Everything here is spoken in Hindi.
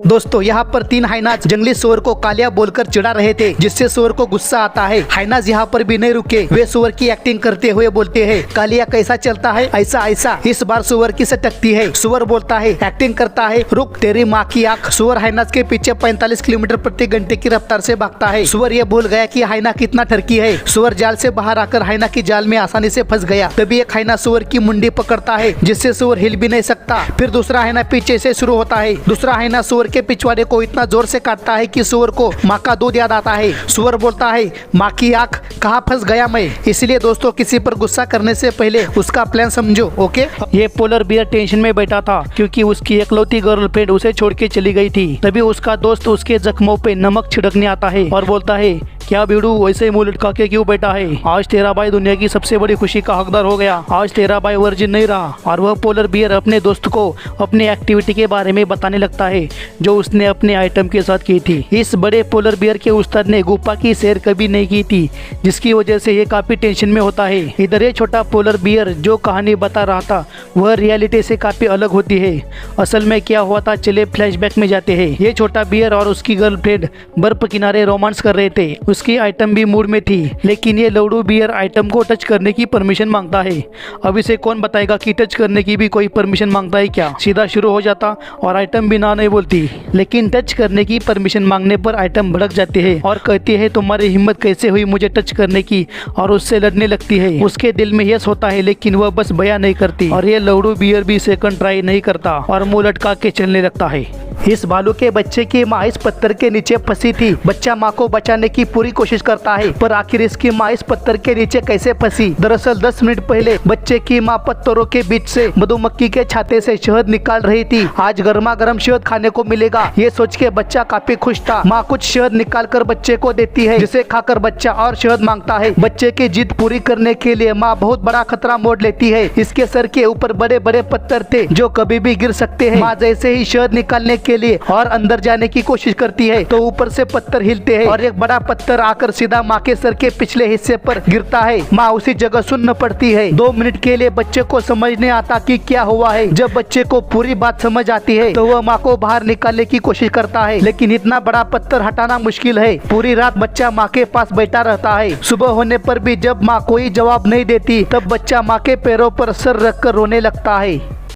दोस्तों यहाँ पर 3 हाइनाज जंगली सुअर को कालिया बोलकर चिढ़ा रहे थे, जिससे सुअर को गुस्सा आता है। हाइनाज यहाँ पर भी नहीं रुके, वे सुअर की एक्टिंग करते हुए बोलते हैं, कालिया कैसा चलता है ऐसा ऐसा। इस बार सुअर की सटकती है। सुअर बोलता है, एक्टिंग करता है, रुक तेरी माँ की आँख। सुअर हाइनाज के पीछे 45 किलोमीटर प्रति घंटे की रफ्तार से भागता है। सुअर ये भूल गया कि हाइना कितना ठरकी है। सुअर जाल से बाहर आकर हाइना की जाल में आसानी से फंस गया। तभी एक हाइना सुअर की मुंडी पकड़ता है, जिससे सुअर हिल भी नहीं सकता। फिर दूसरा हाइना पीछे से शुरू होता है। दूसरा हाइना सुअर के पिछवाड़े को इतना जोर से काटता है कि सुअर को माँ का दूध याद आता है। सुअर बोलता है, माँ की आँख, कहाँ फंस गया मैं। इसलिए दोस्तों किसी पर गुस्सा करने से पहले उसका प्लान समझो, ओके। ये पोलर बियर टेंशन में बैठा था क्योंकि उसकी इकलौती गर्लफ्रेंड उसे छोड़ के चली गई थी। तभी उसका दोस्त उसके जख्मों पे नमक छिड़कने आता है और बोलता है, क्या बीड़ू वैसे मुंह लटका के क्यों बैठा है? आज तेरा भाई दुनिया की सबसे बड़ी खुशी का हकदार हो गया। आज तेरा भाई वर्जिन नहीं रहा। और वह पोलर बियर अपने दोस्त को अपनी एक्टिविटी के बारे में बताने लगता है जो उसने अपने आइटम के साथ की थी। इस बड़े पोलर बियर के उस्ताद ने गुफा की सैर कभी नहीं की थी, जिसकी वजह से ये काफी टेंशन में होता है। इधर ये छोटा पोलर बियर जो कहानी बता रहा था वह रियलिटी से काफी अलग होती है। असल में क्या हुआ था, चले फ्लैशबैक में जाते हैं। ये छोटा बियर और उसकी गर्लफ्रेंड बर्फ किनारे रोमांस कर रहे थे। उसकी आइटम भी मूड में थी, लेकिन ये लौड़ू बियर आइटम को टच करने की परमिशन मांगता है। अब इसे कौन बताएगा कि टच करने की भी कोई परमिशन मांगता है क्या? सीधा शुरू हो जाता और आइटम भी ना नहीं बोलती। लेकिन टच करने की परमिशन मांगने पर आइटम भड़क जाती है और कहती है, तुम्हारी हिम्मत कैसे हुई मुझे टच करने की, और उससे लड़ने लगती है। उसके दिल में यस होता है, लेकिन वह बस बयां नहीं करती। और ये लौड़ू बियर भी सेकंड ट्राई नहीं करता और मुंह लटका के चलने लगता है। इस भालू के बच्चे की माँ इस पत्थर के नीचे फंसी थी। बच्चा माँ को बचाने की पूरी कोशिश करता है, पर आखिर इसकी माँ इस पत्थर के नीचे कैसे फंसी? दरअसल 10 मिनट पहले बच्चे की माँ पत्थरों के बीच से मधुमक्खी के छाते से शहद निकाल रही थी। आज गर्मा गर्म शहद खाने को मिलेगा, ये सोच के बच्चा काफी खुश था। माँ कुछ शहद निकाल कर बच्चे को देती है, जिसे खाकर बच्चा और शहद मांगता है। बच्चे की जिद पूरी करने के लिए माँ बहुत बड़ा खतरा मोड़ लेती है। इसके सर के ऊपर बड़े बड़े पत्थर थे जो कभी भी गिर सकते हैं। माँ जैसे ही शहद निकालने के लिए और अंदर जाने की कोशिश करती है तो ऊपर से पत्थर हिलते हैं और एक बड़ा पत्थर आकर सीधा माँ के सर के पिछले हिस्से पर गिरता है। माँ उसी जगह सुन्न पड़ती है। 2 मिनट के लिए बच्चे को समझ नहीं आता कि क्या हुआ है। जब बच्चे को पूरी बात समझ आती है तो वह माँ को बाहर निकालने की कोशिश करता है, लेकिन इतना बड़ा पत्थर हटाना मुश्किल है। पूरी रात बच्चा माँ के पास बैठा रहता है। सुबह होने पर भी जब माँ कोई जवाब नहीं देती, तब बच्चा माँ के पैरों पर सर रखकर रोने लगता है।